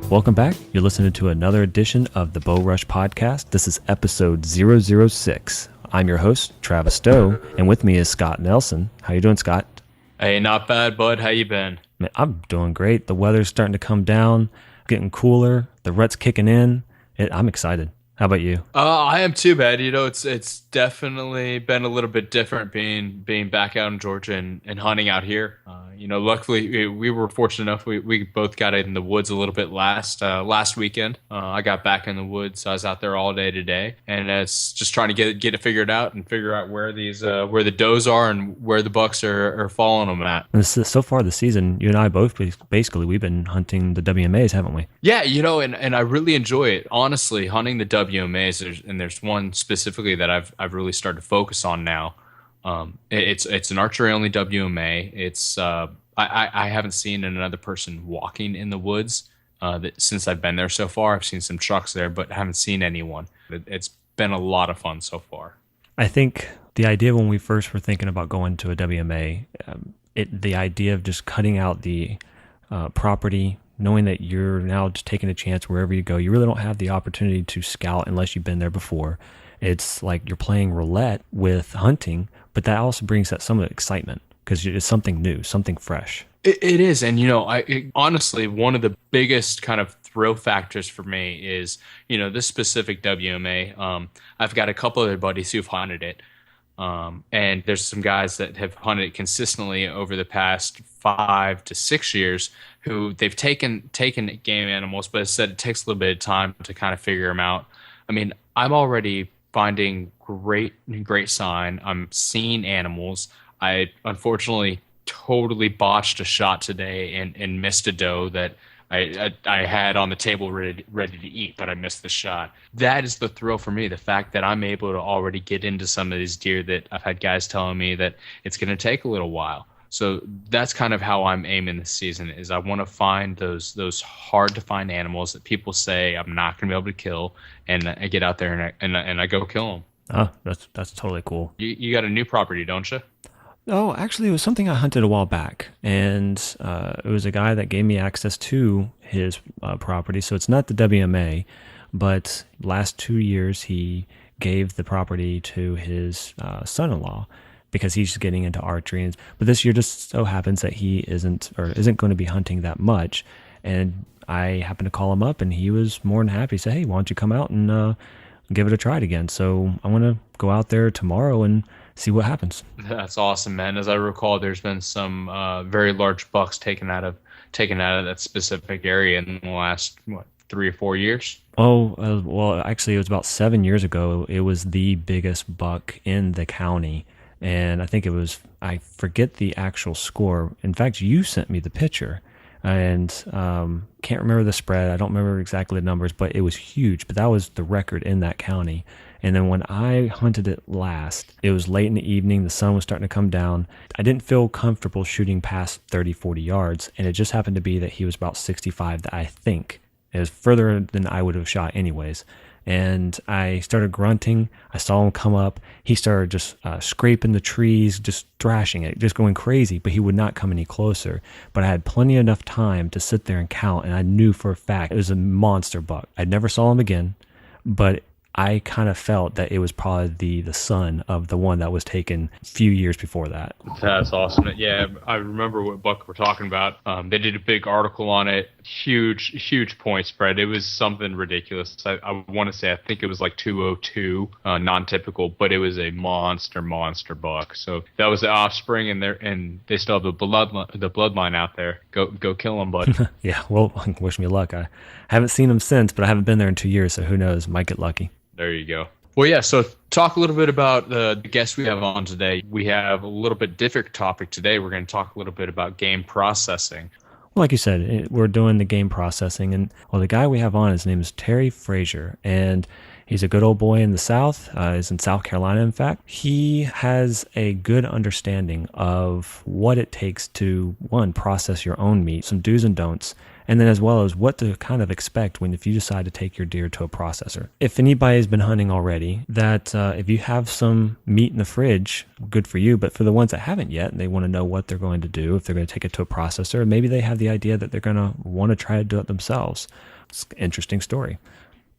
Welcome back. You're listening to another edition of the BowRush Podcast. This is episode 006. I'm your host, Travis Stowe, and with me is Scott Nelson. How you doing, Scott? Hey, not bad, bud. How you been? Man, I'm doing great. The weather's starting to come down, getting cooler. The rut's kicking in. I'm excited. How about you? I am too, bad. You know, it's definitely been a little bit different being back out in Georgia and hunting out here. Luckily we were fortunate enough. We both got in the woods a little bit last weekend. I got back in the woods. So I was out there all day today, and it's just trying to get it figured out and figure out where the does are and where the bucks are following them at. And so far this season, you and I both basically we've been hunting the WMAs, haven't we? Yeah, and I really enjoy it. Honestly, hunting the WMAs, there's one specifically that I've really started to focus on now. It's an archery only WMA. It's I haven't seen another person walking in the woods since I've been there so far. I've seen some trucks there, but haven't seen anyone. It's been a lot of fun so far. I think the idea when we first were thinking about going to a WMA, the idea of just cutting out the property, knowing that you're now just taking a chance wherever you go. You really don't have the opportunity to scout unless you've been there before. It's like you're playing roulette with hunting, but that also brings that some excitement because it's something new, something fresh. It is. And, honestly, one of the biggest kind of thrill factors for me is, this specific WMA. I've got a couple other buddies who've hunted it. And there's some guys that have hunted it consistently over the past 5 to 6 years who they've taken game animals, but said it takes a little bit of time to kind of figure them out. I mean, I'm already finding great sign. I'm seeing animals. I unfortunately totally botched a shot today and missed a doe that I had on the table ready to eat, but I missed the shot. That is the thrill for me, the fact that I'm able to already get into some of these deer that I've had guys telling me that it's going to take a little while. So that's kind of how I'm aiming this season, is I want to find those hard to find animals that people say I'm not going to be able to kill, and I get out there and I go kill them. Oh, that's totally cool. You got a new property, don't you? Oh, actually, it was something I hunted a while back, and it was a guy that gave me access to his property. So it's not the WMA, but last 2 years he gave the property to his son-in-law because he's getting into archery. But this year just so happens that he isn't going to be hunting that much, and I happened to call him up, and he was more than happy. He said, "Hey, why don't you come out and give it a try again?" So I want to go out there tomorrow and see what happens. That's awesome, man. As I recall, there's been some very large bucks taken out of that specific area in the last 3 or 4 years. Oh, well, actually, it was about 7 years ago. It was the biggest buck in the county, and I think I forget the actual score. In fact, you sent me the picture, and can't remember the spread. I don't remember exactly the numbers, but it was huge. But that was the record in that county. And then when I hunted it last, it was late in the evening. The sun was starting to come down. I didn't feel comfortable shooting past 30, 40 yards. And it just happened to be that he was about 65, that I think. It was further than I would have shot anyways. And I started grunting. I saw him come up. He started just scraping the trees, just thrashing it, just going crazy. But he would not come any closer. But I had plenty enough time to sit there and count. And I knew for a fact it was a monster buck. I never saw him again. But I kind of felt that it was probably the son of the one that was taken a few years before that. That's awesome. Yeah, I remember what buck we're talking about. They did a big article on it. Huge point spread. It was something ridiculous. I want to say, I think it was like 202, non-typical, but it was a monster buck. So that was the offspring, and they still have the bloodline out there. Go kill them, bud. Yeah, well, wish me luck. I haven't seen him since, but I haven't been there in 2 years, so who knows? Might get lucky. There you go. Well, yeah, so talk a little bit about the guest we have on today. We have a little bit different topic today. We're going to talk a little bit about game processing. Well, like you said, we're doing the game processing. And well, the guy we have on, his name is Terry Fraser. And he's a good old boy in the South. He's in South Carolina, in fact. He has a good understanding of what it takes to, one, process your own meat, some do's and don'ts, and then as well as what to kind of expect if you decide to take your deer to a processor. If anybody has been hunting already, that if you have some meat in the fridge, good for you. But for the ones that haven't yet, and they want to know what they're going to do, if they're going to take it to a processor, maybe they have the idea that they're going to want to try to do it themselves. It's an interesting story.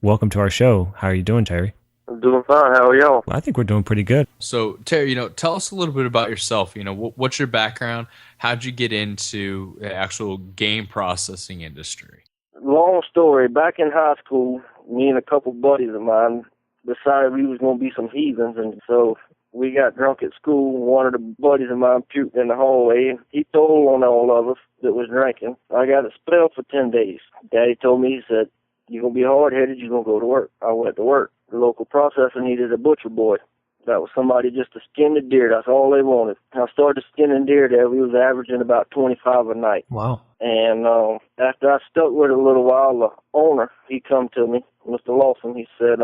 Welcome to our show. How are you doing, Terry? I'm doing fine. How are y'all? I think we're doing pretty good. So, Terry, tell us a little bit about yourself. What's your background? How'd you get into the actual game processing industry? Long story. Back in high school, me and a couple buddies of mine decided we was going to be some heathens, and so we got drunk at school. One of the buddies of mine puked in the hallway. He told on all of us that was drinking. I got expelled for 10 days. Daddy told me, he said, "You're going to be hard-headed, you're going to go to work." I went to work. The local processor needed a butcher boy. That was somebody just to skin the deer. That's all they wanted. I started skinning deer there. We was averaging about 25 a night. Wow. And after I stuck with it a little while, the owner, he come to me, Mr. Lawson. He said,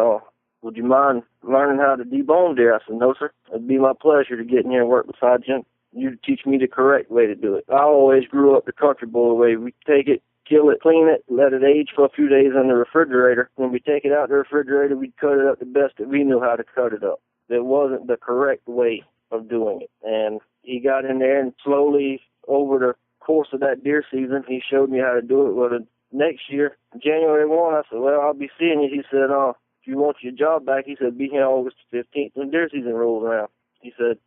"Would you mind learning how to debone deer?" I said, "No, sir. It'd be my pleasure to get in here and work beside you. You teach me the correct way to do it." I always grew up the country boy way. We take it, kill it, clean it, let it age for a few days in the refrigerator. When we take it out the refrigerator, we cut it up the best that we knew how to cut it up. There wasn't the correct way of doing it. And he got in there, and slowly over the course of that deer season, he showed me how to do it. Well, the next year, January 1, I said, "Well, I'll be seeing you." He said, "If you want your job back," he said, "be here August 15th when deer season rolls around." He said,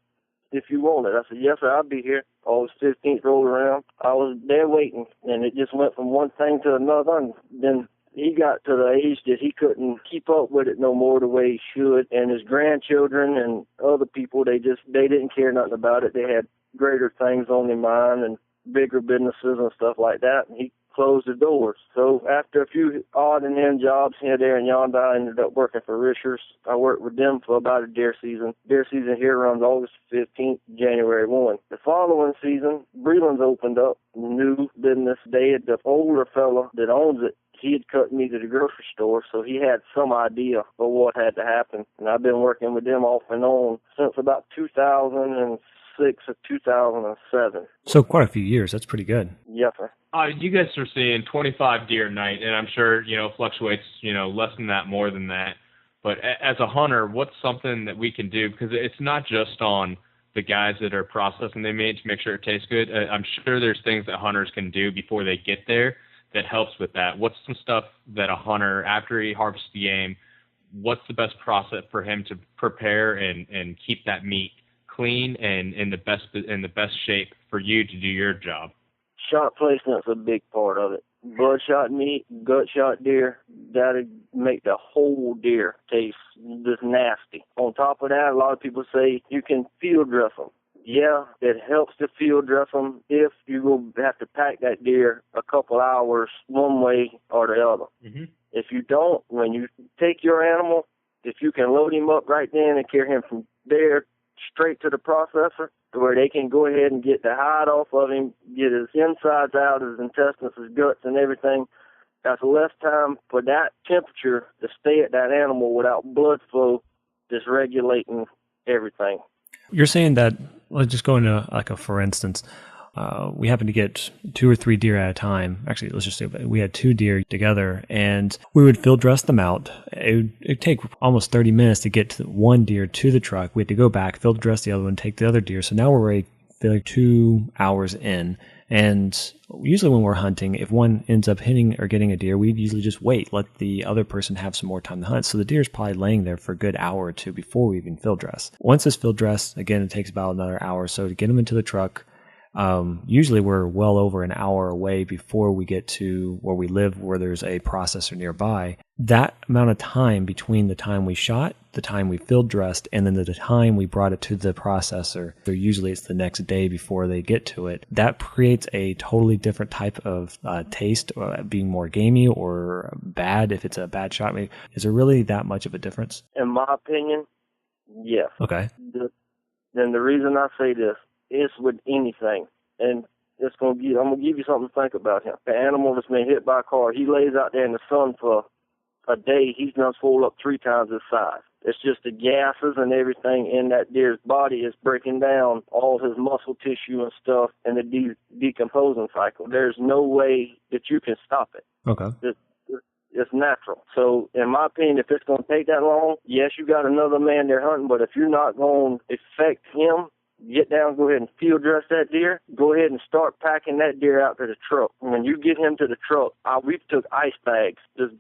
"If you want it." I said, "Yes, sir, I'll be here." August 15th rolled around. I was there waiting, and it just went from one thing to another. And then he got to the age that he couldn't keep up with it no more the way he should. And his grandchildren and other people, they didn't care nothing about it. They had greater things on their mind and bigger businesses and stuff like that. And he closed the doors. So after a few odd and end jobs here, there, and yonder, I ended up working for Richers. I worked with them for about a deer season. Deer season here runs August 15th, January 1. The following season, Breland's opened up, new business. The older fella that owns it, he had cut me to the grocery store, so he had some idea of what had to happen. And I've been working with them off and on since about 2006 or 2007. So quite a few years. That's pretty good. Yes, sir. You guys are seeing 25 deer a night, and I'm sure, fluctuates, less than that, more than that. But as a hunter, what's something that we can do? Because it's not just on the guys that are processing the meat to make sure it tastes good. I'm sure there's things that hunters can do before they get there that helps with that. What's some stuff that a hunter, after he harvests the game, what's the best process for him to prepare and keep that meat clean and in the best shape for you to do your job? Shot placement's a big part of it. Bloodshot meat, gut shot deer, that'll make the whole deer taste just nasty. On top of that, a lot of people say you can field dress them. Yeah, it helps to field dress them if you will have to pack that deer a couple hours one way or the other. Mm-hmm. If you don't, when you take your animal, if you can load him up right then and carry him from there straight to the processor, to where they can go ahead and get the hide off of him, get his insides out, his intestines, his guts, and everything. That's less time for that temperature to stay at that animal without blood flow dysregulating everything. You're saying that, let's just go into like a for instance, we happen to get 2 or 3 deer at a time. Actually, let's just say we had 2 deer together, and we would field dress them out. It'd take almost 30 minutes to get one deer to the truck. We had to go back, field dress the other one, take the other deer. So now we're ready, 2 hours in. And usually when we're hunting, if one ends up hitting or getting a deer, we'd usually just wait, let the other person have some more time to hunt. So the deer's probably laying there for a good hour or 2 before we even field dress. Once it's field dressed, again, it takes about another hour or so to get them into the truck. Usually we're well over an hour away before we get to where we live, where there's a processor nearby. That amount of time between the time we shot, the time we field dressed, and then the time we brought it to the processor, so usually it's the next day before they get to it, that creates a totally different type of taste, being more gamey or bad if it's a bad shot. Is there really that much of a difference? In my opinion, yes. Okay. Then the reason I say this, it's with anything, and I'm gonna give you something to think about him. The animal that's been hit by a car, he lays out there in the sun for a day, he's done swole up 3 times his size. It's just the gases and everything in that deer's body is breaking down all his muscle tissue and stuff in the decomposing cycle. There's no way that you can stop it. Okay. It's natural. So, in my opinion, if it's going to take that long, yes, you got another man there hunting, but if you're not going to affect him, get down, go ahead and field dress that deer. Go ahead and start packing that deer out to the truck. When you get him to the truck, we took ice bags, just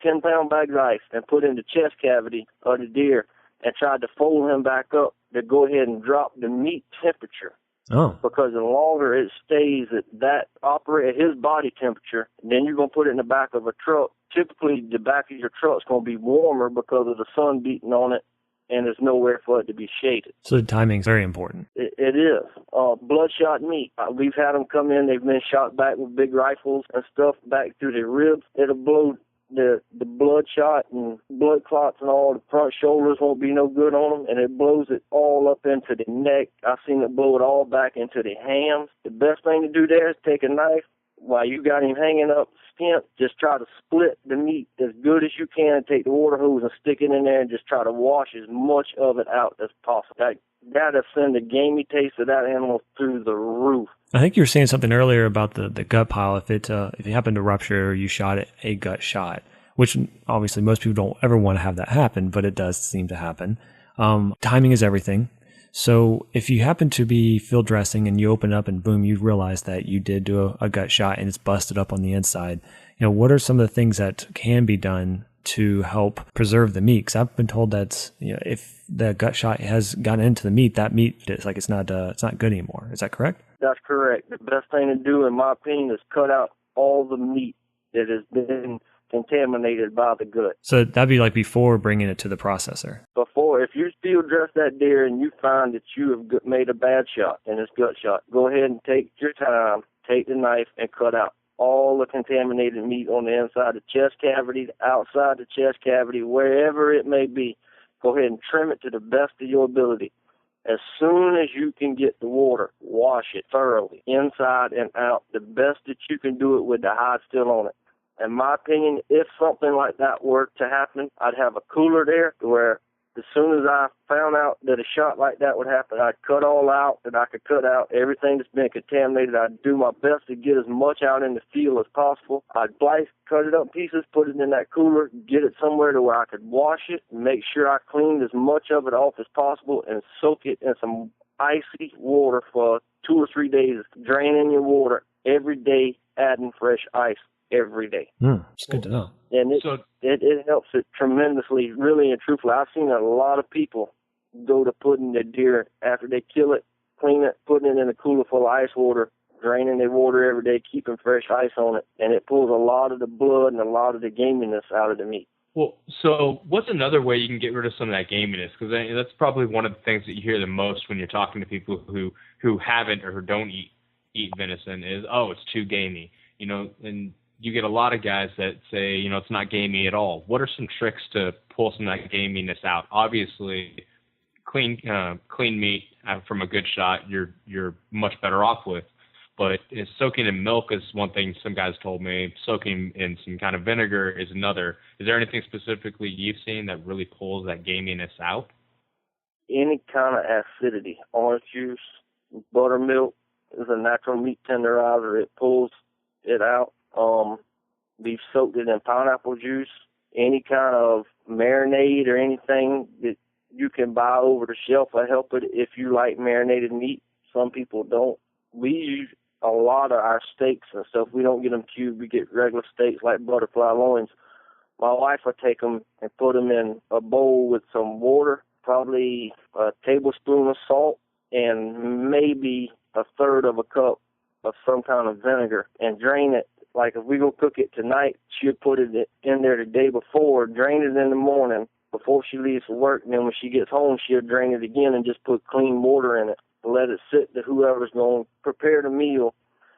10-pound bags of ice, and put in the chest cavity of the deer and tried to fold him back up to go ahead and drop the meat temperature. Oh. Because the longer it stays at his body temperature, then you're going to put it in the back of a truck. Typically, the back of your truck's going to be warmer because of the sun beating on it, and there's nowhere for it to be shaded. So the timing's very important. It is. Bloodshot meat. We've had them come in. They've been shot back with big rifles and stuff back through their ribs. It'll blow the bloodshot and blood clots and all. The front shoulders won't be no good on them, and it blows it all up into the neck. I've seen it blow it all back into the hams. The best thing to do there is take a knife while you got him hanging up skint. Just try to split the meat as good as you can. Take the water hose and stick it in there and just try to wash as much of it out as possible. That'll send the gamey taste of that animal through the roof. I think you were saying something earlier about the gut pile. If you happen to rupture or you shot it a gut shot, which obviously most people don't ever want to have that happen, but it does seem to happen. Timing is everything. So if you happen to be field dressing and you open up and boom, you realize that you did do a gut shot and it's busted up on the inside, what are some of the things that can be done to help preserve the meat? Because I've been told that if the gut shot has gotten into the meat, that meat is like it's not good anymore. Is that correct? That's correct. The best thing to do, in my opinion, is cut out all the meat that has been contaminated by the gut. So that'd be like before bringing it to the processor. Before, if you field dress that deer and you find that you have made a bad shot in this gut shot, go ahead and take your time, take the knife and cut out all the contaminated meat on the inside the chest cavity, the outside the chest cavity, wherever it may be. Go ahead and trim it to the best of your ability. As soon as you can get the water, wash it thoroughly, inside and out, the best that you can do it with the hide still on it. In my opinion, if something like that were to happen, I'd have a cooler there where as soon as I found out that a shot like that would happen, I'd cut all out that I could cut out, everything that's been contaminated. I'd do my best to get as much out in the field as possible. I'd cut it up in pieces, put it in that cooler, get it somewhere to where I could wash it, make sure I cleaned as much of it off as possible, and soak it in some icy water for 2 or 3 days. Draining your water every day, adding fresh ice every day. It's good to know. And it helps it tremendously, really and truthfully. I've seen a lot of people go to putting their deer after they kill it, clean it, putting it in a cooler full of ice water, draining their water every day, keeping fresh ice on it, and it pulls a lot of the blood and a lot of the gaminess out of the meat. Well, so what's another way you can get rid of some of that gaminess? Because that's probably one of the things that you hear the most when you're talking to people who haven't or who don't eat venison is, oh, it's too gamey, and you get a lot of guys that say, it's not gamey at all. What are some tricks to pull some of that gaminess out? Obviously, clean meat from a good shot, you're much better off with. But soaking in milk is one thing some guys told me. Soaking in some kind of vinegar is another. Is there anything specifically you've seen that really pulls that gaminess out? Any kind of acidity. Orange juice, buttermilk is a natural meat tenderizer. It pulls it out. We've soaked it in pineapple juice. Any kind of marinade or anything that you can buy over the shelf will help it if you like marinated meat. Some people don't. We use a lot of our steaks and stuff. We don't get them cubed. We get regular steaks like butterfly loins. My wife will take them and put them in a bowl with some water, probably a tablespoon of salt, and maybe a third of a cup of some kind of vinegar, and drain it. Like if we go cook it tonight, she'll put it in there the day before, drain it in the morning before she leaves for work, and then when she gets home, she'll drain it again and just put clean water in it. Let it sit to whoever's going to prepare the meal,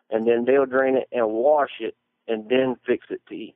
and then they'll drain it and wash it and then fix it to eat.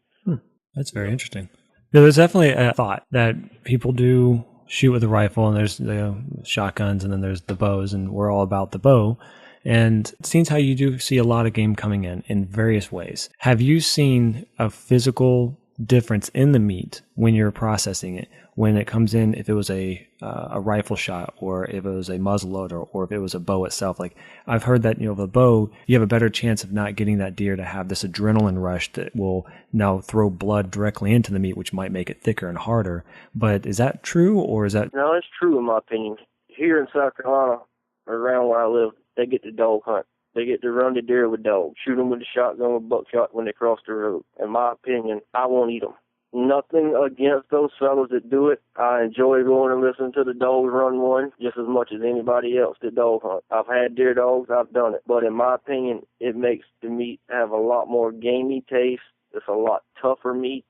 That's very interesting. Yeah, there's definitely a thought that people do shoot with a rifle, and there's the shotguns, and then there's the bows, and we're all about the bow. And it seems how you do see a lot of game coming in various ways. Have you seen a physical difference in the meat when you're processing it, when it comes in, if it was a rifle shot, or if it was a muzzleloader, or if it was a bow itself. Like, I've heard that, with a bow, you have a better chance of not getting that deer to have this adrenaline rush that will now throw blood directly into the meat, which might make it thicker and harder. But is that true, or is that... No, it's true in my opinion. Here in South Carolina, around where I live, they get to dog hunt. They get to run the deer with dogs, shoot them with a shotgun with buckshot when they cross the road. In my opinion, I won't eat them. Nothing against those fellas that do it. I enjoy going and listening to the dogs run one just as much as anybody else that dog hunt. I've had deer dogs, I've done it. But in my opinion, it makes the meat have a lot more gamey taste. It's a lot tougher meat.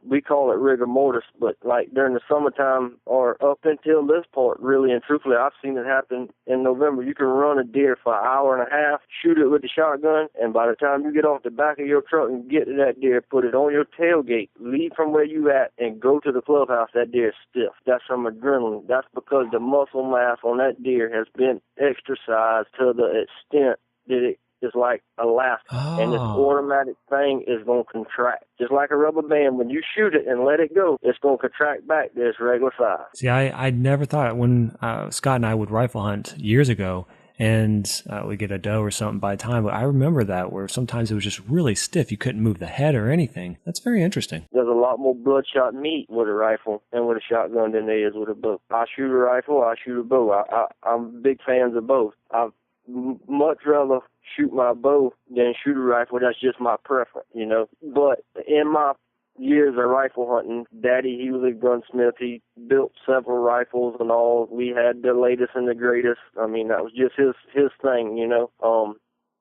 We call it rigor mortis, but like during the summertime or up until this part, really and truthfully, I've seen it happen in November. You can run a deer for an hour and a half, shoot it with the shotgun, and by the time you get off the back of your truck and get to that deer, put it on your tailgate, leave from where you at, and go to the clubhouse, that deer is stiff. That's from adrenaline. That's because the muscle mass on that deer has been exercised to the extent that it is like elastic, and this automatic thing is going to contract. Just like a rubber band, when you shoot it and let it go, it's going to contract back to its regular size. See, I never thought, when Scott and I would rifle hunt years ago, and we'd get a doe or something by time, but I remember that where sometimes it was just really stiff. You couldn't move the head or anything. That's very interesting. There's a lot more bloodshot meat with a rifle and with a shotgun than there is with a bow. I shoot a rifle, I shoot a bow. I'm big fans of both. I've much rather shoot my bow than shoot a rifle. That's just my preference, But in my years of rifle hunting, Daddy, he was a gunsmith. He built several rifles and all. We had the latest and the greatest. I mean, that was just his thing,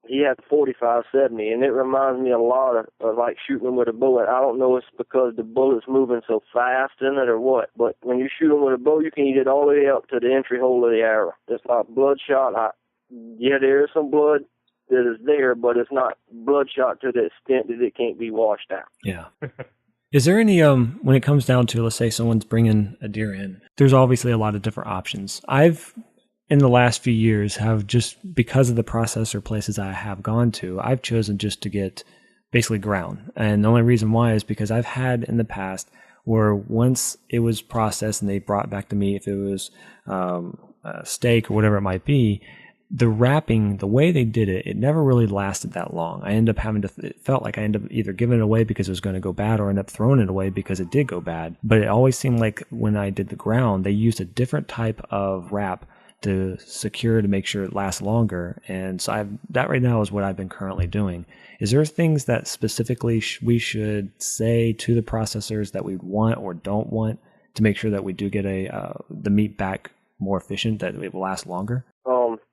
He had 45-70, and it reminds me a lot of like shooting with a bullet. I don't know if it's because the bullet's moving so fast in it or what, but when you shoot them with a bow, you can eat it all the way up to the entry hole of the arrow. It's not bloodshot. There is some blood that is there, but it's not bloodshot to the extent that it can't be washed out. Yeah. Is there any, when it comes down to, let's say someone's bringing a deer in, there's obviously a lot of different options. I've, in the last few years, have just, because of the processor places I have gone to, I've chosen just to get basically ground. And the only reason why is because I've had in the past where once it was processed and they brought back to me, if it was steak or whatever it might be, the wrapping, the way they did it, it never really lasted that long. I ended up it felt like I ended up either giving it away because it was going to go bad or end up throwing it away because it did go bad. But it always seemed like when I did the ground, they used a different type of wrap to secure to make sure it lasts longer. And so that right now is what I've been currently doing. Is there things that specifically we should say to the processors that we want or don't want to make sure that we do get the meat back more efficient, that it will last longer?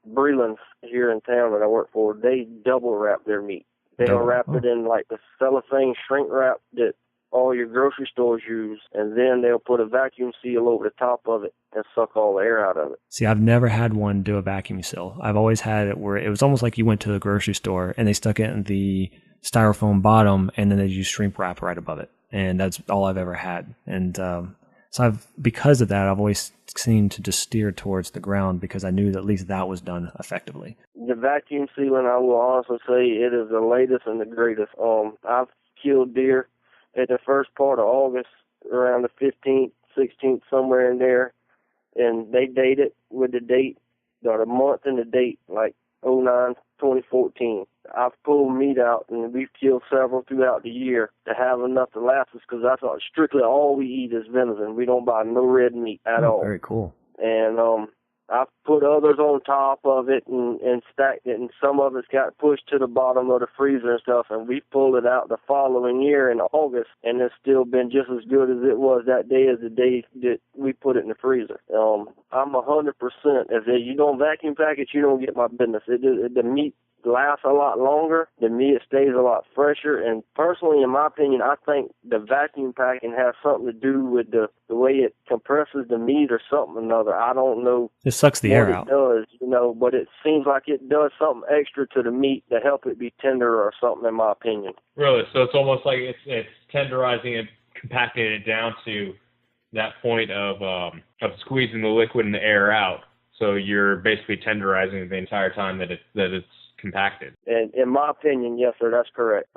Breland's here in town that I work for, they double wrap their meat. They'll wrap it in like the cellophane shrink wrap that all your grocery stores use, and then they'll put a vacuum seal over the top of it and suck all the air out of it. See, I've never had one do a vacuum seal. I've always had it where it was almost like you went to the grocery store and they stuck it in the styrofoam bottom and then they used shrink wrap right above it. And that's all I've ever had. And so because of that, I've always seemed to just steer towards the ground because I knew that at least that was done effectively. The vacuum sealing, I will honestly say, it is the latest and the greatest. I've killed deer at the first part of August, around the 15th, 16th, somewhere in there, and they date it with the date, or the month and the date, like 09/2014. I've pulled meat out, and we've killed several throughout the year to have enough to last us, because that's strictly all we eat is venison. We don't buy no red meat at all. Very cool. And I've put others on top of it and stacked it, and some of it's got pushed to the bottom of the freezer and stuff, and we pulled it out the following year in August, and it's still been just as good as it was that day as the day that we put it in the freezer. I'm 100%. If you don't vacuum pack it, you don't get my business. The meat lasts a lot longer. The meat stays a lot fresher, and personally, in my opinion, I think the vacuum packing has something to do with the way it compresses the meat or something or another. I don't know. It sucks the air out. It does, but it seems like it does something extra to the meat to help it be tender or something, in my opinion. Really? So it's almost like it's tenderizing it, compacting it down to that point of squeezing the liquid and the air out. So you're basically tenderizing it the entire time that it's compacted. And in my opinion, yes, sir, that's correct.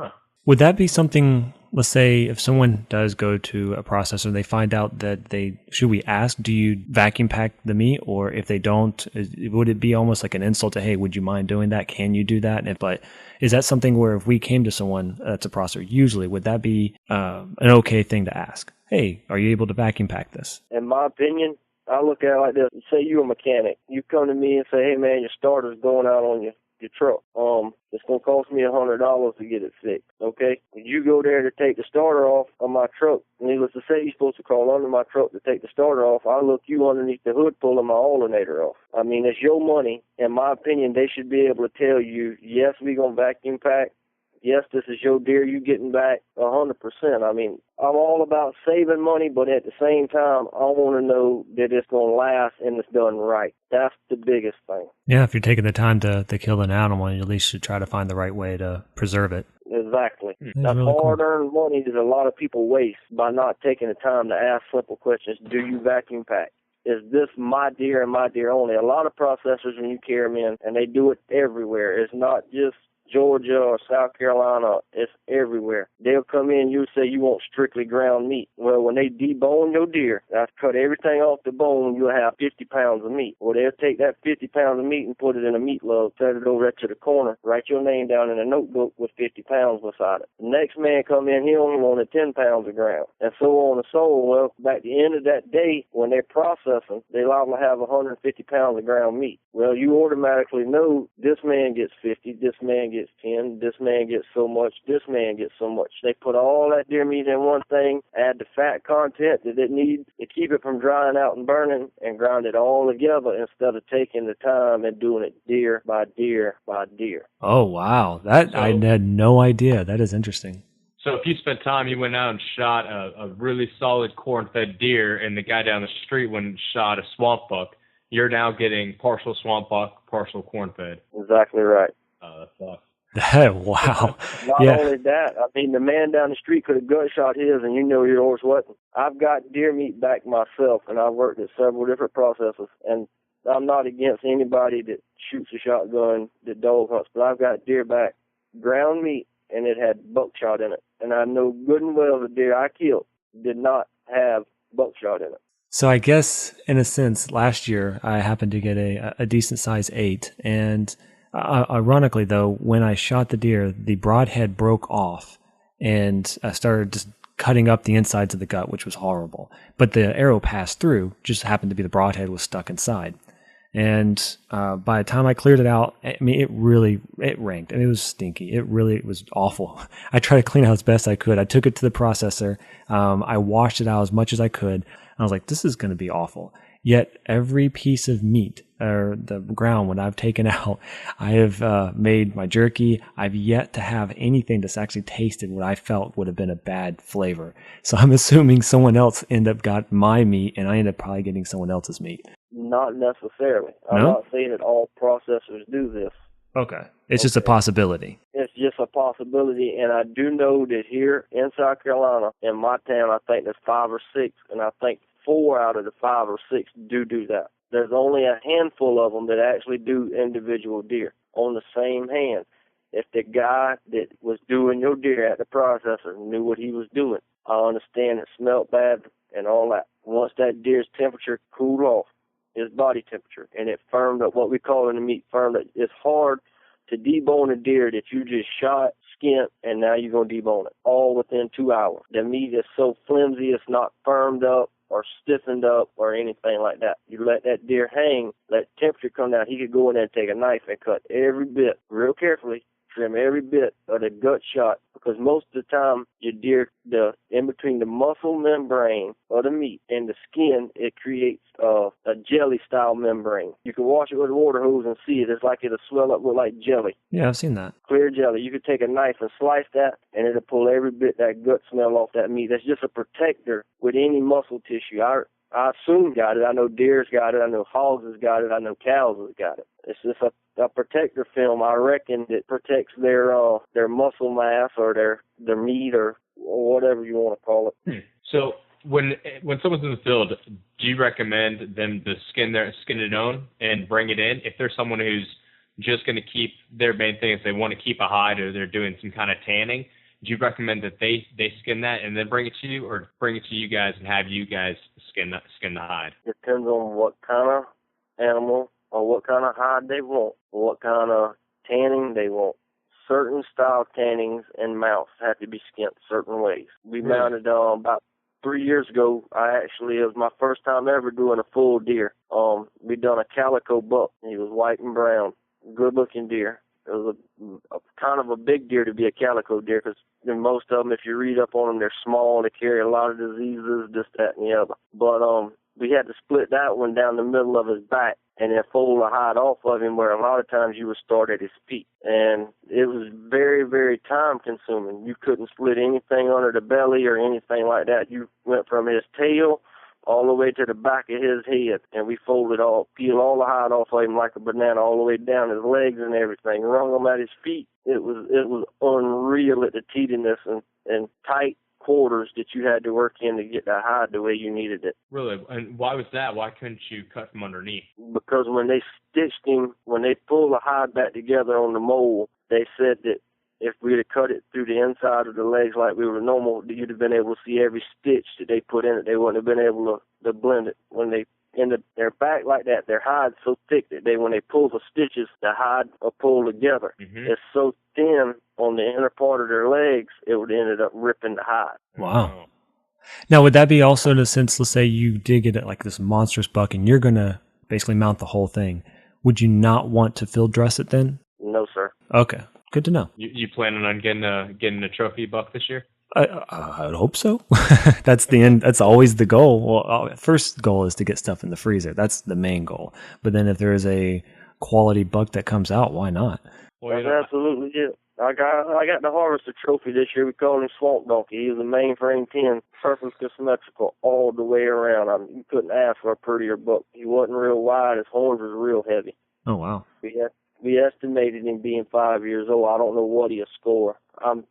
Would that be something let's say if someone does go to a processor and they find out that should we ask, do you vacuum pack the meat? Or if they don't, would it be almost like an insult to, hey, would you mind doing that? Can you do that? But is that something where if we came to someone that's a processor, usually would that be an okay thing to ask? Hey, are you able to vacuum pack this? In my opinion, I look at it like this. Say you're a mechanic. You come to me and say, hey, man, your starter's going out on your truck. It's going to cost me $100 to get it fixed, okay? You go there to take the starter off of my truck. Needless to say, you're supposed to crawl under my truck to take the starter off. I look you underneath the hood pulling my alternator off. I mean, it's your money. In my opinion, they should be able to tell you, yes, we're going to vacuum pack. Yes, this is your deer you getting back 100%. I mean, I'm all about saving money, but at the same time, I want to know that it's going to last and it's done right. That's the biggest thing. Yeah, if you're taking the time to kill an animal, you at least should try to find the right way to preserve it. Exactly. That's That really hard-earned money that a lot of people waste by not taking the time to ask simple questions. Do you vacuum pack? Is this my deer and my deer only? A lot of processors, when you carry them in, and they do it everywhere. It's not just Georgia or South Carolina, it's everywhere. They'll come in, you say you want strictly ground meat. Well, when they debone your deer, that's cut everything off the bone, you'll have 50 pounds of meat. Well, they'll take that 50 pounds of meat and put it in a meat lug, set it over there to the corner, write your name down in a notebook with 50 pounds beside it. The next man come in, he only wanted 10 pounds of ground, and so on and so on. Well, by the end of that day, when they're processing, they liable to have 150 pounds of ground meat. Well, you automatically know this man gets 50, this man gets 10, this man gets so much, this man gets so much. They put all that deer meat in one thing, add the fat content that it needs to keep it from drying out and burning, and grind it all together instead of taking the time and doing it deer by deer by deer. Oh, wow. I had no idea. That is interesting. So if you spent time, you went out and shot a really solid corn-fed deer, and the guy down the street went and shot a swamp buck, you're now getting partial swamp buck, partial corn-fed. Exactly right. That sucks. Wow. Not only that, I mean, the man down the street could have gunshot his, and you know your horse wasn't. I've got deer meat back myself, and I've worked at several different processors, and I'm not against anybody that shoots a shotgun, that dog hunts, but I've got deer back, ground meat, and it had buckshot in it. And I know good and well the deer I killed did not have buckshot in it. So I guess, in a sense, last year I happened to get a decent size 8, and ironically, though, when I shot the deer, the broadhead broke off, and I started just cutting up the insides of the gut, which was horrible. But the arrow passed through, just happened to be the broadhead was stuck inside. And by the time I cleared it out, I mean, it ranked, and it was stinky. It was awful. I tried to clean it out as best I could. I took it to the processor. I washed it out as much as I could. I was like, this is going to be awful. Yet every piece of meat or the ground when I've taken out, I have made my jerky. I've yet to have anything that's actually tasted what I felt would have been a bad flavor. So I'm assuming someone else ended up got my meat, and I ended up probably getting someone else's meat. Not necessarily. I'm not saying that all processors do this. Okay. It's just a possibility. It's just a possibility, and I do know that here in South Carolina, in my town, I think there's 5 or 6, and I think 4 out of the 5 or 6 do that. There's only a handful of them that actually do individual deer on the same hand. If the guy that was doing your deer at the processor knew what he was doing, I understand it smelled bad and all that. Once that deer's temperature cooled off, his body temperature, and it firmed up, what we call in the meat firmed up. It's hard to debone a deer that you just shot, skinned, and now you're going to debone it, all within 2 hours. The meat is so flimsy, it's not firmed up or stiffened up or anything like that. You let that deer hang, let temperature come down. He could go in there and take a knife and cut every bit real carefully, trim every bit of the gut shot, because most of the time your deer, in between the muscle membrane of the meat and the skin, it creates a jelly style membrane. You can wash it with a water hose and see it. It's like it'll swell up with like jelly. Yeah, I've seen that. Clear jelly. You could take a knife and slice that, and it'll pull every bit that gut smell off that meat. That's just a protector with any muscle tissue. I assume got it. I know deer's got it. I know hogs has got it. I know cows has got it. It's just a protector film, I reckon, that protects their muscle mass or their meat or whatever you want to call it. So when someone's in the field, do you recommend them to skin it on and bring it in? If there's someone who's just going to keep, their main thing is they want to keep a hide or they're doing some kind of tanning, do you recommend that they skin that and then bring it to you, or bring it to you guys and have you guys skin the hide? Depends on what kind of animal or what kind of hide they want, or what kind of tanning they want. Certain style tannings and mounts have to be skinned certain ways. We mounted about 3 years ago. It was my first time ever doing a full deer. We done a calico buck. He was white and brown, good looking deer. It was a kind of a big deer to be a calico deer, because most of them, if you read up on them, they're small. They carry a lot of diseases, this, that, and the other. But we had to split that one down the middle of his back and then fold the hide off of him, where a lot of times you would start at his feet. And it was very, very time consuming. You couldn't split anything under the belly or anything like that. You went from his tail all the way to the back of his head, and we folded peeled all the hide off of him like a banana, all the way down his legs and everything, wrung him at his feet. It was unreal at the teediness and tight quarters that you had to work in to get that hide the way you needed it. Really? And why was that? Why couldn't you cut from underneath? Because when they stitched him, when they pulled the hide back together on the mold, they said that if we'd have cut it through the inside of the legs like we were normal, you'd have been able to see every stitch that they put in it. They wouldn't have been able to blend it. When they ended their back like that, their hide's so thick that when they pull the stitches, the hide will pull together. Mm-hmm. It's so thin on the inner part of their legs, it would have ended up ripping the hide. Wow. Now, would that be also in a sense, let's say you did get like this monstrous buck and you're going to basically mount the whole thing. Would you not want to field dress it then? No, sir. Okay. Good to know. You planning on getting a trophy buck this year? I would hope so. That's the end. That's always the goal. Well, first goal is to get stuff in the freezer. That's the main goal. But then if there is a quality buck that comes out, why not? Well, that's absolutely it. I got to harvest a trophy this year. We called him Swamp Donkey. He was a mainframe 10, perfectly symmetrical all the way around. You couldn't ask for a prettier buck. He wasn't real wide. His horns was real heavy. Oh, wow. We estimated him being 5 years old. I don't know what he'll score. I'm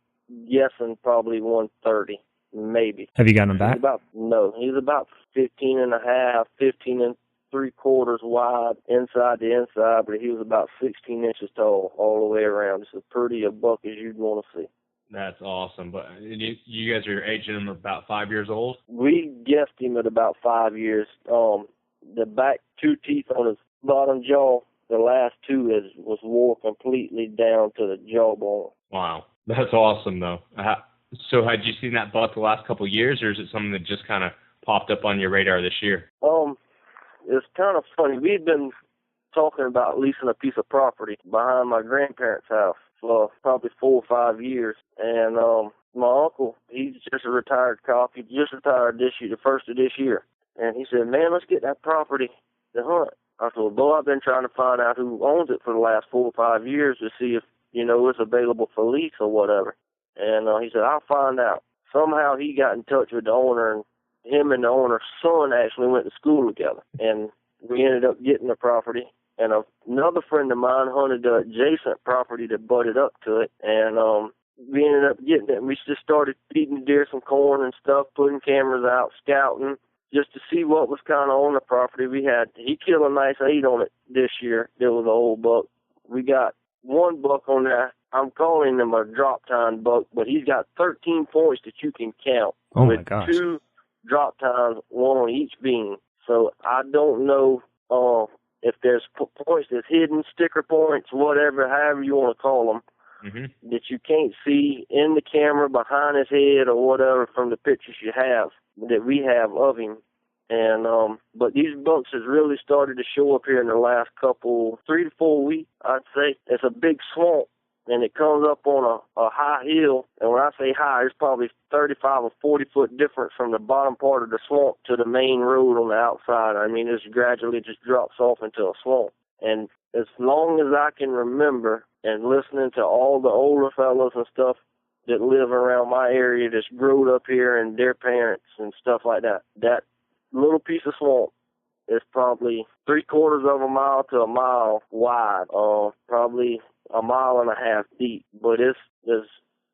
guessing probably 130, maybe. Have you gotten him back? He's about 15 and a half, 15 and 3/4 wide inside to inside, but he was about 16 inches tall all the way around. It's as pretty a buck as you'd want to see. That's awesome. But you guys are aging him about 5 years old? We guessed him at about 5 years. The back 2 teeth on his bottom jaw, the last 2 was wore completely down to the jawbone. Wow. That's awesome, though. So had you seen that buck the last couple of years, or is it something that just kind of popped up on your radar this year? It's kind of funny. We've been talking about leasing a piece of property behind my grandparents' house for probably 4 or 5 years. And my uncle, he's just a retired cop. He just retired this year, the first of this year. And he said, man, let's get that property to hunt. I said, well, boy, I've been trying to find out who owns it for the last 4 or 5 years to see if, it's available for lease or whatever. And he said, I'll find out. Somehow he got in touch with the owner, and him and the owner's son actually went to school together. And we ended up getting the property. And another friend of mine hunted the adjacent property that butted up to it. And we ended up getting it. And we just started feeding the deer some corn and stuff, putting cameras out, scouting, just to see what was kind of on the property. He killed a nice 8 on it this year. There was an old buck. We got one buck on there. I'm calling him a drop time buck, but he's got 13 points that you can count. Oh, with my gosh. 2 drop times, 1 on each beam. So I don't know if there's points that's hidden, sticker points, whatever, however you want to call them, mm-hmm. that you can't see in the camera behind his head or whatever from the pictures you have, that we have of him. And but these bucks has really started to show up here in the last 3 to 4 weeks, I'd say. It's a big swamp, and it comes up on a high hill. And when I say high, it's probably 35 or 40 foot difference from the bottom part of the swamp to the main road on the outside. I mean, it gradually just drops off into a swamp. And as long as I can remember, and listening to all the older fellas and stuff that live around my area that's growed up here and their parents and stuff like that, that little piece of swamp is probably 3/4 of a mile to a mile wide, probably a mile and a half deep. But there's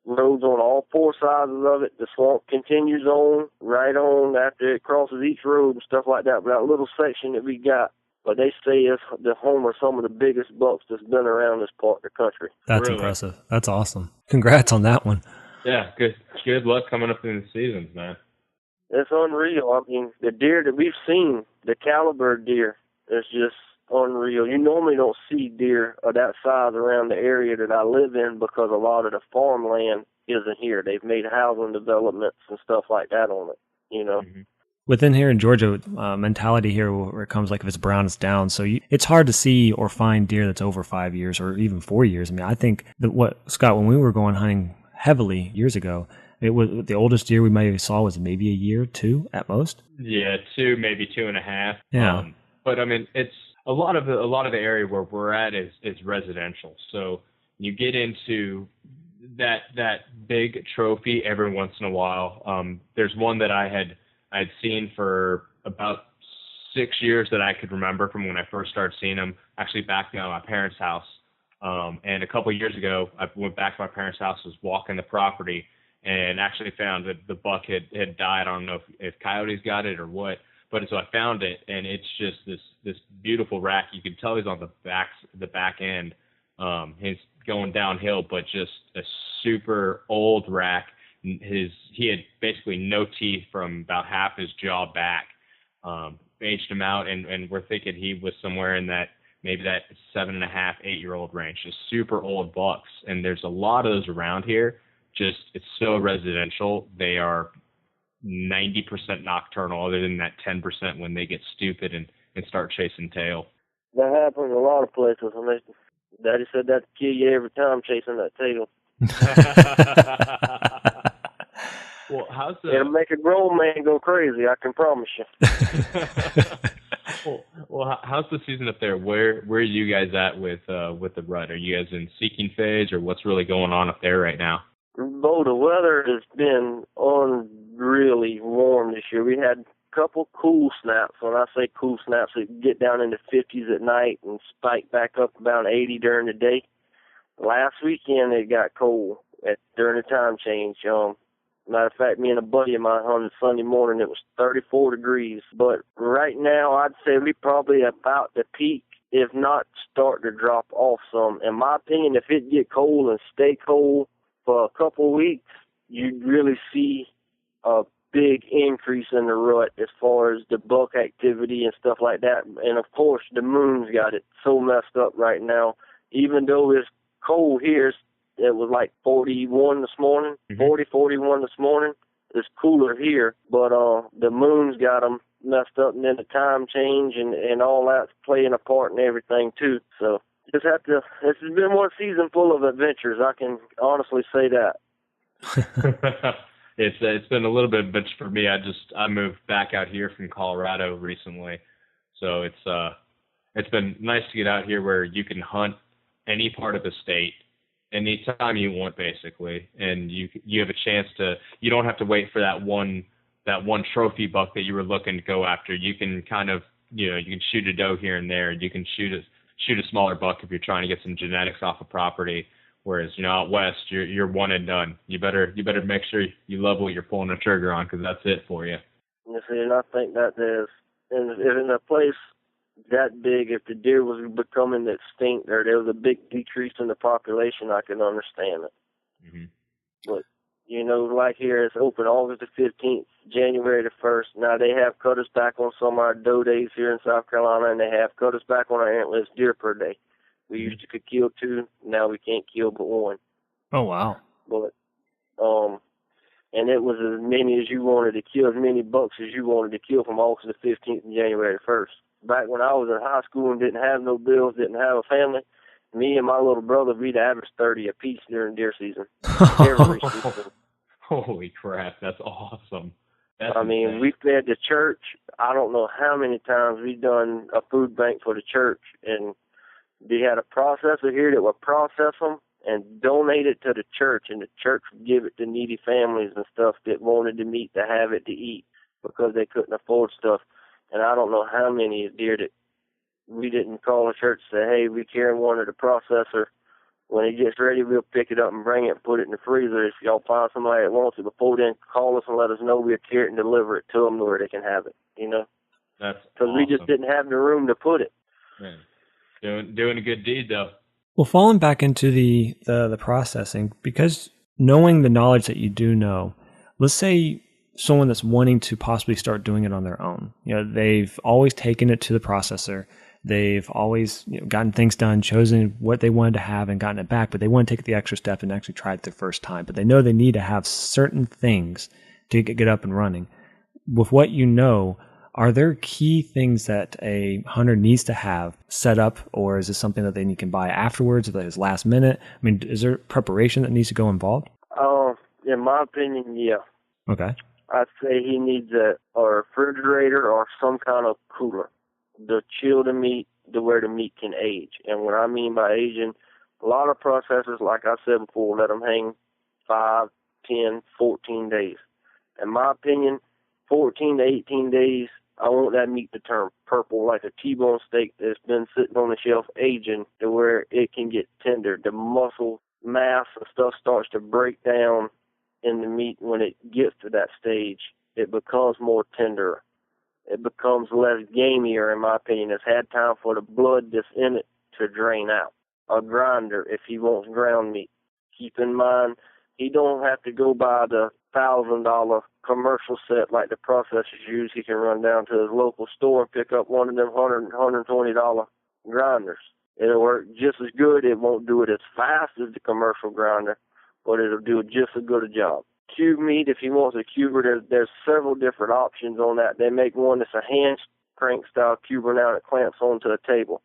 roads on all 4 sides of it. The swamp continues on, right on after it crosses each road and stuff like that. But that little section that we got, but they say it's the home of some of the biggest bucks that's been around this part of the country. That's really impressive. That's awesome. Congrats on that one. Yeah, good luck coming up in the seasons, man. It's unreal. I mean, the deer that we've seen, the caliber deer, is just unreal. You normally don't see deer of that size around the area that I live in because a lot of the farmland isn't here. They've made housing developments and stuff like that on it, you know. Mm-hmm. Within here in Georgia, mentality here where it comes like if it's brown, it's down. So it's hard to see or find deer that's over 5 years or even 4 years. I mean, I think that Scott, when we were going hunting heavily years ago, it was the oldest deer we maybe saw was maybe a year, 2 at most. Yeah, 2, maybe 2.5. Yeah. But I mean, it's a lot of the area where we're at is residential. So you get into that big trophy every once in a while. There's one that I'd seen for about 6 years that I could remember from when I first started seeing them, actually back at my parents' house. And a couple of years ago, I went back to my parents' house, was walking the property, and actually found that the buck had died. I don't know if coyotes got it or what, but so I found it, and it's just this beautiful rack. You can tell he's on the back end. He's going downhill, but just a super old rack. He had basically no teeth from about half his jaw back. Aged him out, and we're thinking he was somewhere in that maybe that 7.5, 8-year-old range. Just super old bucks, and there's a lot of those around here. Just it's so residential. They are 90% nocturnal, other than that 10% when they get stupid and start chasing tail. That happens in a lot of places. I mean, Daddy said that to kill you every time chasing that tail. Well, it'll make a grown man go crazy, I can promise you. well, how's the season up there? Where are you guys at with the rut? Are you guys in seeking phase, or what's really going on up there right now? Bo, the weather has been really warm this year. We had a couple cool snaps. When I say cool snaps, it get down in the 50s at night and spike back up about 80 during the day. Last weekend it got cold during the time change. Matter of fact, me and a buddy of mine hunted Sunday morning. It was 34 degrees. But right now, I'd say we probably about the peak, if not start to drop off some. In my opinion, if it get cold and stay cold for a couple of weeks, you'd really see a big increase in the rut as far as the buck activity and stuff like that. And, of course, the moon's got it so messed up right now. Even though it's cold here, it was like 41 this morning, 41 this morning. It's cooler here, but the moon's got them messed up, and then the time change and all that's playing a part in everything, too. So it's been one season full of adventures. I can honestly say that. It's been a little bit of adventure for me. I moved back out here from Colorado recently, so it's been nice to get out here where you can hunt any part of the state anytime you want, basically, and you have a chance to. You don't have to wait for that one trophy buck that you were looking to go after. You can kind of you can shoot a doe here and there. You can shoot a smaller buck if you're trying to get some genetics off a property. Whereas out west, you're one and done. You better make sure you love what you're pulling the trigger on, because that's it for you. You see, and I think that is in a place that big, if the deer was becoming extinct or there was a big decrease in the population, I can understand it. Mm-hmm. But, like here, it's open August the 15th, January the 1st. Now, they have cut us back on some of our doe days here in South Carolina, and they have cut us back on our antlerless deer per day. We used to could kill 2, now we can't kill but 1. Oh, wow. But, and it was as many as you wanted to kill, as many bucks as you wanted to kill from August the 15th and January the 1st. Back when I was in high school and didn't have no bills, didn't have a family, me and my little brother, we'd average 30 apiece during deer season. Every season. Holy crap, that's awesome. We fed the church. I don't know how many times we've done a food bank for the church, and they had a processor here that would process them and donate it to the church, and the church would give it to needy families and stuff that wanted the meat to have it to eat because they couldn't afford stuff. And I don't know how many deer that we didn't call the church and say, hey, we carrying one at the processor. When it gets ready, we'll pick it up and bring it and put it in the freezer. If y'all find somebody that wants it before then, call us and let us know. We'll carry it and deliver it to them where they can have it, That's because we just didn't have the room to put it. Man. Doing a good deed, though. Well, falling back into the processing, because knowing the knowledge that you do know, let's say someone that's wanting to possibly start doing it on their own. They've always taken it to the processor. They've always gotten things done, chosen what they wanted to have and gotten it back, but they want to take the extra step and actually try it the first time. But they know they need to have certain things to get up and running. With what you know, are there key things that a hunter needs to have set up, or is this something that they can buy afterwards, that is last minute? I mean, is there preparation that needs to go involved? In my opinion, yeah. Okay. I'd say he needs a refrigerator or some kind of cooler to chill the meat to where the meat can age. And what I mean by aging, a lot of processors, like I said before, let them hang 5, 10, 14 days. In my opinion, 14 to 18 days, I want that meat to turn purple like a T-bone steak that's been sitting on the shelf aging to where it can get tender. The muscle mass and stuff starts to break down in the meat. When it gets to that stage, it becomes more tender. It becomes less gamier, in my opinion. It's had time for the blood that's in it to drain out. A grinder, if he wants ground meat. Keep in mind, he don't have to go buy the $1,000 commercial set like the processors use. He can run down to his local store and pick up one of them $120 grinders. It'll work just as good. It won't do it as fast as the commercial grinder, but it'll do just as good a job. Cube meat, if he wants a cuber, there's several different options on that. They make one that's a hand crank style cuber now that clamps onto a table.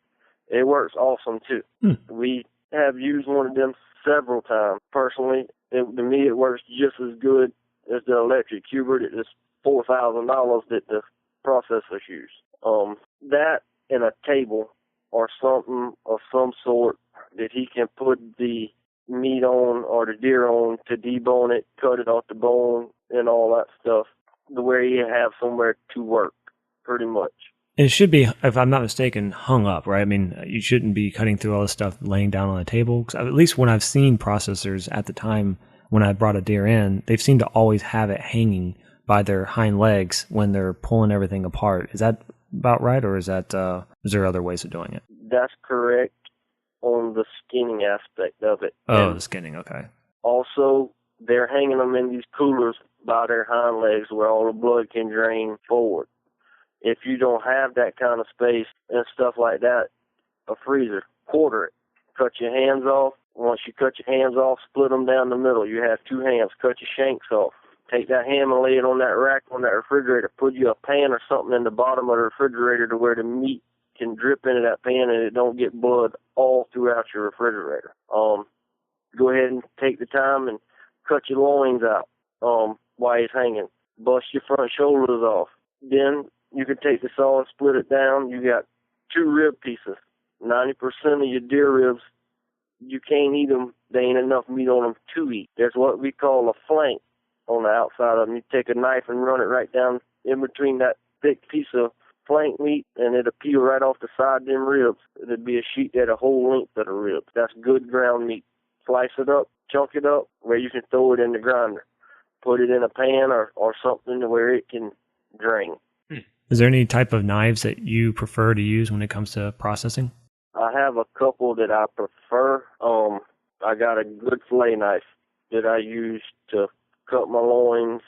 It works awesome too. We have used one of them several times. Personally, to me, it works just as good as the electric cuber that is $4,000 that the processors use. That and a table or something of some sort that he can put the meat on or the deer on to debone it, cut it off the bone, and all that stuff, the way you have somewhere to work, pretty much. And it should be, if I'm not mistaken, hung up, right? I mean, you shouldn't be cutting through all this stuff laying down on a table. 'Cause at least when I've seen processors at the time when I brought a deer in, they've seemed to always have it hanging by their hind legs when they're pulling everything apart. Is that about right, or is there other ways of doing it? That's correct on the skinning aspect of it. Oh, And the skinning, okay. also, they're hanging them in these coolers by their hind legs where all the blood can drain forward. If you don't have that kind of space and stuff like that, a freezer, quarter it. Cut your hands off. Once you cut your hands off, split them down the middle. You have two hands. Cut your shanks off. Take that ham and lay it on that rack on that refrigerator. Put you a pan or something in the bottom of the refrigerator to where the meat can drip into that pan and it don't get blood all throughout your refrigerator. Go ahead and take the time and cut your loins out while he's hanging. Bust your front shoulders off. Then you can take the saw and split it down. You got 2 rib pieces. 90% of your deer ribs, you can't eat them. There ain't enough meat on them to eat. There's what we call a flank on the outside of them. You take a knife and run it right down in between that thick piece of flank meat, and it'll peel right off the side of them ribs. It'll be a sheet that a whole length of the ribs. That's good ground meat. Slice it up, chunk it up, where you can throw it in the grinder. Put it in a pan or something to where it can drain. Is there any type of knives that you prefer to use when it comes to processing? I have a couple that I prefer. I got a good fillet knife that I use to cut my loins,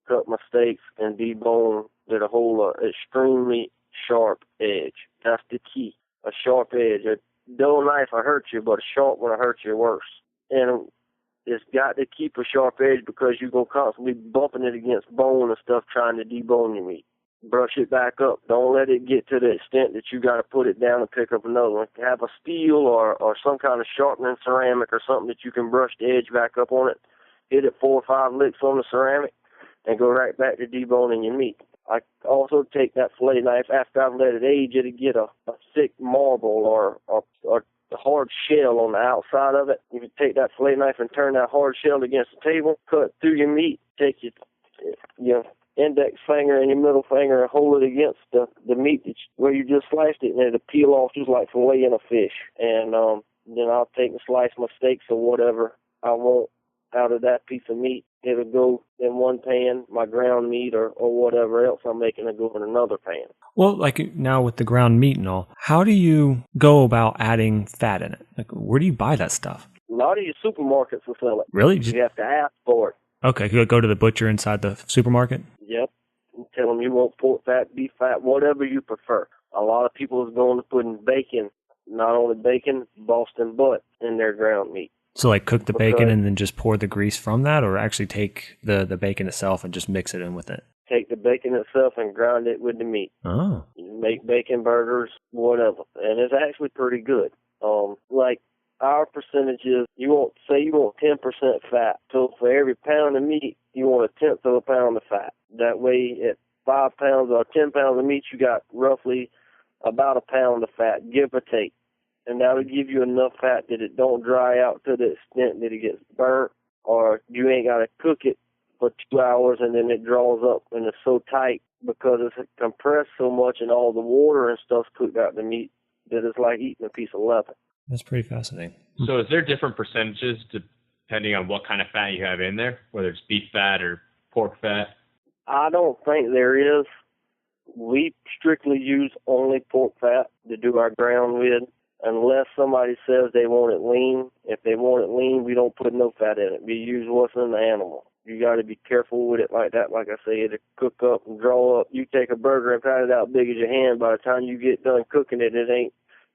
cut my steaks, and debone that'll hold an extremely sharp edge. That's the key, a sharp edge. A dull knife will hurt you, but a sharp one will hurt you worse. And it's got to keep a sharp edge because you're going to constantly bumping it against bone and stuff trying to debone your meat. Brush it back up. Don't let it get to the extent that you got to put it down and pick up another one. Have a steel or some kind of sharpening ceramic or something that you can brush the edge back up on it. Hit it 4 or 5 licks on the ceramic and go right back to deboning your meat. I also take that fillet knife after I've let it age. It'll get a thick marble or a hard shell on the outside of it. You can take that fillet knife and turn that hard shell against the table, cut through your meat, take your index finger and your middle finger and hold it against the meat where you just sliced it, and it'll peel off just like filleting a fish. And then I'll take and slice my steaks or whatever I want out of that piece of meat. It'll go in one pan, my ground meat or whatever else I'm making, it go in another pan. Well, like now with the ground meat and all, how do you go about adding fat in it? Like, where do you buy that stuff? A lot of your supermarkets will sell it. Really? You have to ask for it. Okay, you go to the butcher inside the supermarket? Yep. You tell them you want pork fat, beef fat, whatever you prefer. A lot of people is going to put in bacon, not only bacon, Boston butt in their ground meat. So like cook the bacon and then just pour the grease from that, or actually take the bacon itself and just mix it in with it? Take the bacon itself and grind it with the meat. Oh. You make bacon burgers, whatever. And it's actually pretty good. Like our percentages, you want 10% fat. So for every pound of meat, you want 1/10 of a pound of fat. That way at 5 pounds or 10 pounds of meat, you got roughly about a pound of fat, give or take. And that'll give you enough fat that it don't dry out to the extent that it gets burnt, or you ain't got to cook it for 2 hours and then it draws up and it's so tight because it's compressed so much and all the water and stuff's cooked out the meat that it's like eating a piece of leather. That's pretty fascinating. So is there different percentages depending on what kind of fat you have in there, whether it's beef fat or pork fat? I don't think there is. We strictly use only pork fat to do our ground with, unless somebody says they want it lean. If they want it lean, we don't put no fat in it. We use what's in the animal. You got to be careful with it like that. Like I say, it'll cook up and draw up. You take a burger and pat it out big as your hand. By the time you get done cooking it, it ain't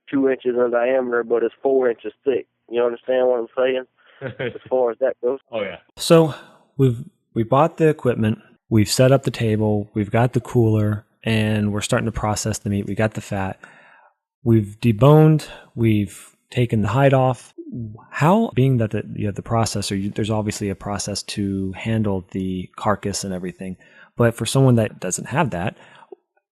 2 inches in diameter, but it's 4 inches thick. You understand what I'm saying? As far as that goes. Oh, yeah. So we bought the equipment. We've set up the table. We've got the cooler, and we're starting to process the meat. We got the fat. We've deboned. We've taken the hide off. How, being that you have the processor, there's obviously a process to handle the carcass and everything. But for someone that doesn't have that,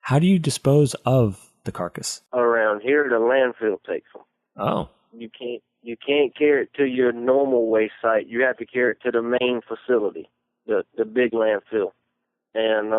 how do you dispose of the carcass? Around here, the landfill takes them. Oh. You can't carry it to your normal waste site. You have to carry it to the main facility, the big landfill, and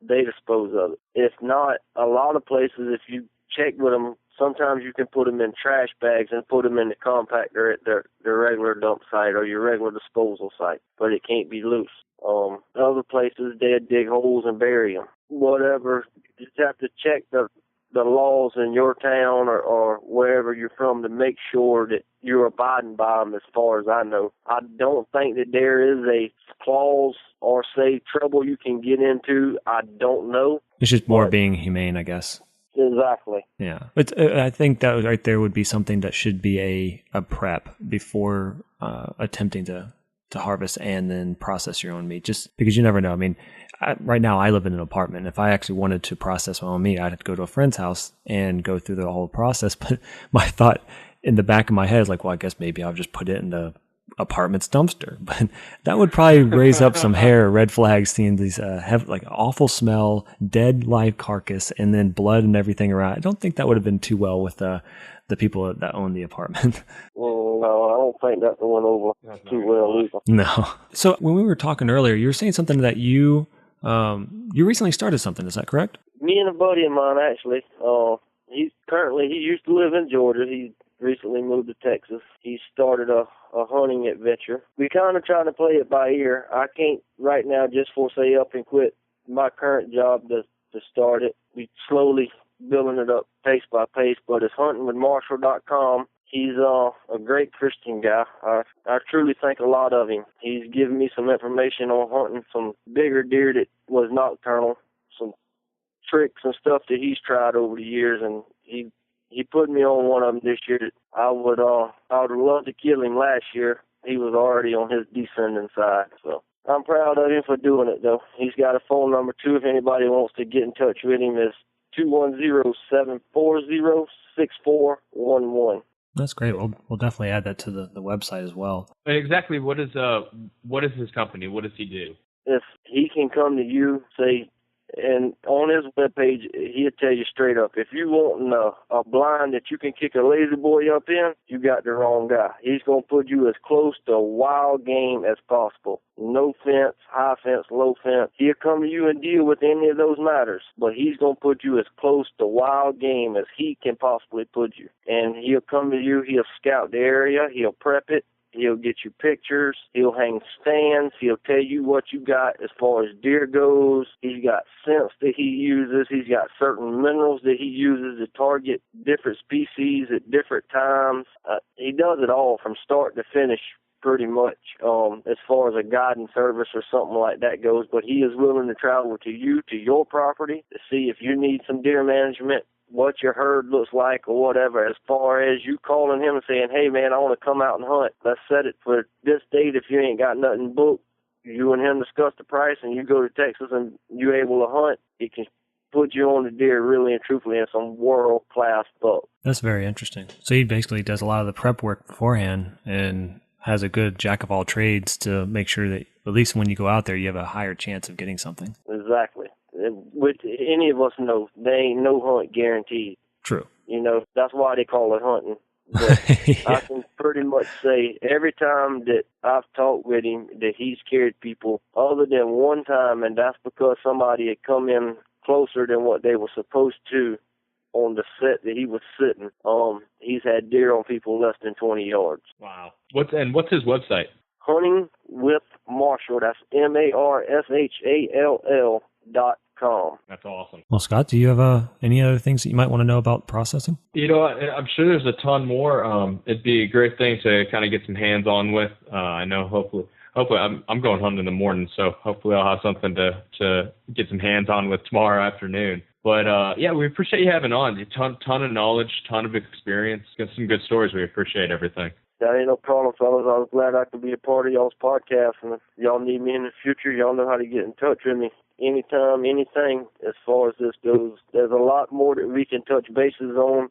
they dispose of it. If not, a lot of places, if you check with them, sometimes you can put them in trash bags and put them in the compactor at their regular dump site or your regular disposal site, but it can't be loose. Other places, they'll dig holes and bury them. Whatever, you just have to check the laws in your town or wherever you're from to make sure that you're abiding by them as far as I know. I don't think that there is a clause or, say, trouble you can get into. I don't know. It's just more being humane, I guess. Exactly. Yeah. But I think that right there would be something that should be a prep before attempting to harvest and then process your own meat, just because you never know. I mean, right now I live in an apartment. If I actually wanted to process my own meat, I'd have to go to a friend's house and go through the whole process. But my thought in the back of my head is like, well, I guess maybe I'll just put it in the apartment's dumpster. But that would probably raise up some red flags, seeing these like awful smell, dead live carcass, and then blood and everything around. I don't think that would have been too well with the people that own the apartment. Well, no, I don't think that went over too well either. No. So when we were talking earlier, you were saying something that you recently started something. Is that correct? Me and a buddy of mine, actually. He used to live in Georgia. He recently moved to Texas. He started a hunting adventure. We kind of trying to play it by ear. I can't right now just say up and quit my current job to start it. We slowly building it up pace by pace, but it's huntingwithmarshall.com. He's a great Christian guy. I truly think a lot of him. He's given me some information on hunting some bigger deer that was nocturnal, some tricks and stuff that he's tried over the years, and he put me on one of them this year that I would have loved to kill him last year. He was already on his descending side, so I'm proud of him for doing it, though. He's got a phone number, too, if anybody wants to get in touch with him. It's 210-740-6411. That's great. We'll definitely add that to the website as well. Exactly. What is his company? What does he do? If he can come to you, say, and on his webpage, he'll tell you straight up, if you want a blind that you can kick a lazy boy up in, you got the wrong guy. He's going to put you as close to wild game as possible. No fence, high fence, low fence. He'll come to you and deal with any of those matters, but he's going to put you as close to wild game as he can possibly put you. And he'll come to you, he'll scout the area, he'll prep it, He'll get you pictures. He'll hang stands. He'll tell you what you got as far as deer goes. He's got scents that he uses. He's got certain minerals that he uses to target different species at different times. He does it all from start to finish, pretty much, as far as a guiding service or something like that goes. But he is willing to travel to you, to your property, to see if you need some deer management, what your herd looks like or whatever. As far as you calling him and saying, hey, man, I want to come out and hunt. Let's set it for this date. If you ain't got nothing booked, you and him discuss the price and you go to Texas and you're able to hunt, he can put you on the deer really and truthfully in some world-class buck. That's very interesting. So he basically does a lot of the prep work beforehand and has a good jack of all trades to make sure that at least when you go out there, you have a higher chance of getting something. Exactly. Which any of us know, there ain't no hunt guaranteed. True. You know, that's why they call it hunting. But Yeah. I can pretty much say every time that I've talked with him that he's carried people other than one time, and that's because somebody had come in closer than what they were supposed to on the set that he was sitting. He's had deer on people less than 20 yards. Wow. What's his website? Hunting with Marshall. That's MARSHALL.com. That's awesome. Well, Scott, do you have any other things that you might want to know about processing? You know, I'm sure there's a ton more. It'd be a great thing to kind of get some hands-on with. I know hopefully I'm going hunting in the morning, so hopefully I'll have something to get some hands-on with tomorrow afternoon. But yeah, we appreciate you having on. A ton of knowledge, ton of experience, got some good stories. We appreciate everything. That ain't no problem, fellas. I was glad I could be a part of y'all's podcast, and if y'all need me in the future, y'all know how to get in touch with me anytime, anything as far as this goes. There's a lot more that we can touch bases on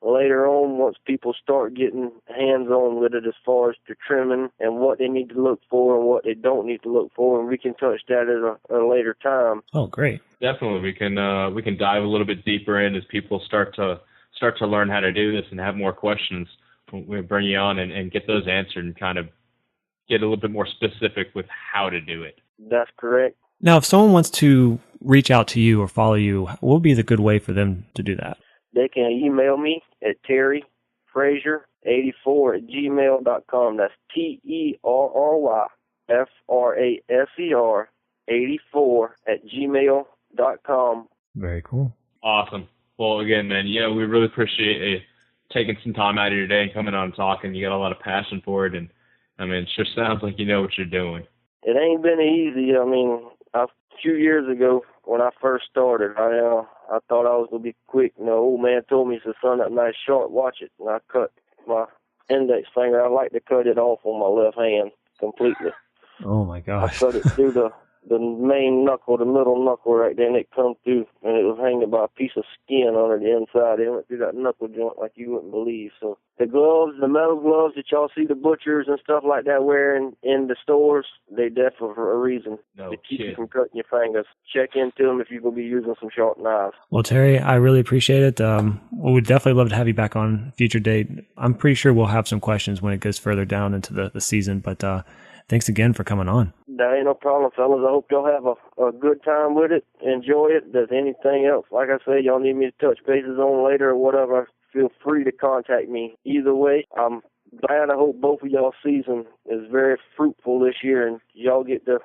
later on once people start getting hands-on with it as far as the trimming and what they need to look for and what they don't need to look for, and we can touch that at a later time. Oh, great. Definitely, we can dive a little bit deeper in as people start to learn how to do this and have more questions. We'll bring you on and get those answered and kind of get a little bit more specific with how to do it. That's correct. Now, if someone wants to reach out to you or follow you, what would be the good way for them to do that? They can email me at terryfraser84@gmail.com. That's TerryFraser84@gmail.com. Very cool. Awesome. Well, again, man, we really appreciate you taking some time out of your day and coming on and talking. You got a lot of passion for it, and I mean, it sure sounds like you know what you're doing. It ain't been easy. I mean, a few years ago when I first started, I thought I was gonna be quick. And the old man told me, he said, "Son, that nice sharp, watch it." And I cut my index finger. I like to cut it off on my left hand completely. Oh my I gosh. cut it through the main knuckle, the middle knuckle right there, and it come through, and it was hanging by a piece of skin under the inside. It went through that knuckle joint like you wouldn't believe. So the gloves, the metal gloves that y'all see the butchers and stuff like that wearing in the stores, they definitely for a reason to keep you from cutting your fingers. Check into them if you're going to be using some sharp knives. Well, Terry, I really appreciate it. We would definitely love to have you back on a future date. I'm pretty sure we'll have some questions when it goes further down into the season, but thanks again for coming on. That ain't no problem, fellas. I hope y'all have a good time with it. Enjoy it. If there's anything else, like I say, y'all need me to touch bases on later or whatever, feel free to contact me. Either way, I'm glad. I hope both of y'all season is very fruitful this year and y'all get the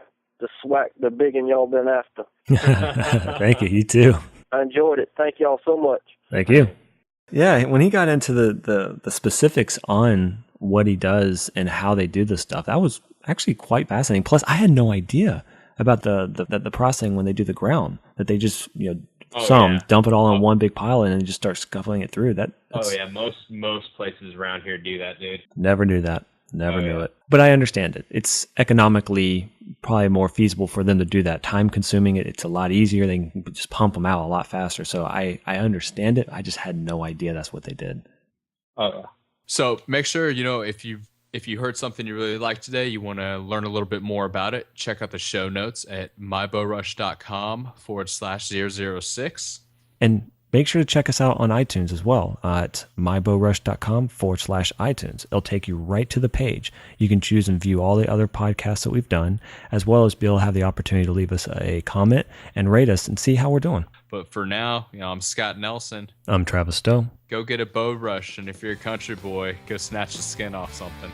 swack, the big one y'all been after. Thank you. You too. I enjoyed it. Thank y'all so much. Thank you. Yeah, when he got into the specifics on what he does and how they do this stuff, that was actually quite fascinating. Plus, I had no idea about the processing when they do the ground, that they just dump it all on one big pile and then just start scuffling it through. Most places around here do that, dude. Never knew that. Never knew it. But I understand it. It's economically probably more feasible for them to do that. Time consuming it. It's a lot easier. They can just pump them out a lot faster. So I understand it. I just had no idea that's what they did. So make sure, if you heard something you really liked today, you want to learn a little bit more about it, check out the show notes at mybowrush.com/006. And make sure to check us out on iTunes as well at mybowrush.com/iTunes. It'll take you right to the page. You can choose and view all the other podcasts that we've done, as well as be able to have the opportunity to leave us a comment and rate us and see how we're doing. But for now, I'm Scott Nelson. I'm Travis Stowe. Go get a BowRush, and if you're a country boy, go snatch the skin off something.